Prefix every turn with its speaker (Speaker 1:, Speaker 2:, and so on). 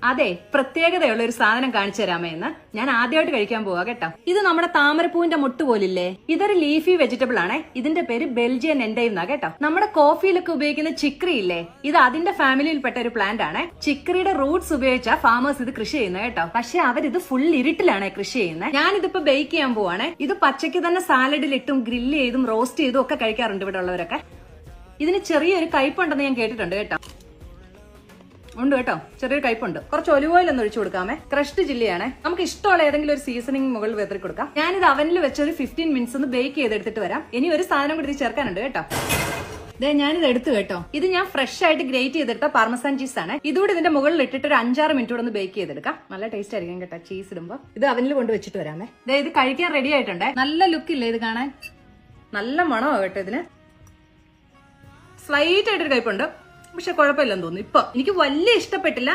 Speaker 1: അതെ, പ്രത്യേകതയുള്ള ഒരു സാധനം കാണിച്ചു തരാമേ എന്ന്. ഞാൻ ആദ്യമായിട്ട് കഴിക്കാൻ പോവാ കേട്ടോ. ഇത് നമ്മുടെ താമരപ്പൂവിന്റെ മുട്ട് പോലില്ലേ, ഇതൊരു ലീഫി വെജിറ്റബിൾ ആണ്. ഇതിന്റെ പേര് ബെൽജിയൻ എൻഡൈവ് എന്നാ കേട്ടോ. നമ്മുടെ കോഫിയിലൊക്കെ ഉപയോഗിക്കുന്ന ചിക്രി ഇല്ലേ, ഇത് അതിന്റെ ഫാമിലിയിൽപ്പെട്ട ഒരു പ്ലാന്റ് ആണ്. ചിക്രിയുടെ റൂട്ട്സ് ഉപയോഗിച്ച ഫാമേഴ്സ് ഇത് കൃഷി ചെയ്യുന്നത് കേട്ടോ. പക്ഷെ അവരിത് ഫുൾ ഇരുട്ടിലാണ് കൃഷി ചെയ്യുന്നത്. ഞാനിതിപ്പോ ബേക്ക് ചെയ്യാൻ പോവാണ്. ഇത് പച്ചയ്ക്ക് തന്നെ സാലഡിലിട്ടും ഗ്രില്ല് ചെയ്തും റോസ്റ്റ് ചെയ്തും ഒക്കെ കഴിക്കാറുണ്ട് ഇവിടെ ഉള്ളവരൊക്കെ. ഇതിന് ചെറിയൊരു കയ്പുണ്ടെന്ന് ഞാൻ കേട്ടിട്ടുണ്ട് കേട്ടോ. ഉണ്ട് കേട്ടോ, ചെറിയൊരു കയ്പുണ്ട്. കുറച്ച് ഒലിവ് ഓയിൽ ഒന്ന് ഒഴിച്ചു കൊടുക്കാമേ. ക്രഷ്ഡ് ചില്ലിയാണ്. നമുക്ക് ഇഷ്ടമുള്ള ഏതെങ്കിലും ഒരു സീസണിങ് മുകളിൽ വെതറി കൊടുക്കാം. ഞാനിത് അവനിൽ വെച്ച് ഒരു 15 മിനിറ്റ്സ് ഒന്ന് ബേക്ക് ചെയ്തെടുത്തിട്ട് വരാം. ഇനി ഒരു സാധനം കൂടി ഇത് ചേർക്കാനുണ്ട് കേട്ടോ. ഞാനിത് എടുത്തു കേട്ടോ. ഇത് ഞാൻ ഫ്രഷ് ആയിട്ട് ഗ്രേറ്റ് ചെയ്തെടുത്ത പാർമസാൻ ചീസ് ആണ്. ഇതുകൂടി ഇതിന്റെ മുകളിൽ ഇട്ടിട്ട് ഒരു 5-6 മിനിറ്റ് കൂടെ ഒന്ന് ബേക്ക് ചെയ്തെടുക്കാം. നല്ല ടേസ്റ്റ് ആയിരിക്കും കേട്ടോ ചീസ് ഇടുമ്പോ. ഇത് അവനിൽ കൊണ്ട് വെച്ചിട്ട് വരാമേ. ഇത് കഴിക്കാൻ റെഡി ആയിട്ടുണ്ട്. നല്ല ലുക്കില്ലേ ഇത് കാണാൻ, നല്ല മണമോ കേട്ടോ ഇതിന്. സ്ലൈറ്റ് ആയിട്ടൊരു കയ്പുണ്ട്, പക്ഷെ കുഴപ്പമില്ലെന്ന് തോന്നുന്നു. ഇപ്പൊ എനിക്ക് വലിയ ഇഷ്ടപ്പെട്ടില്ല.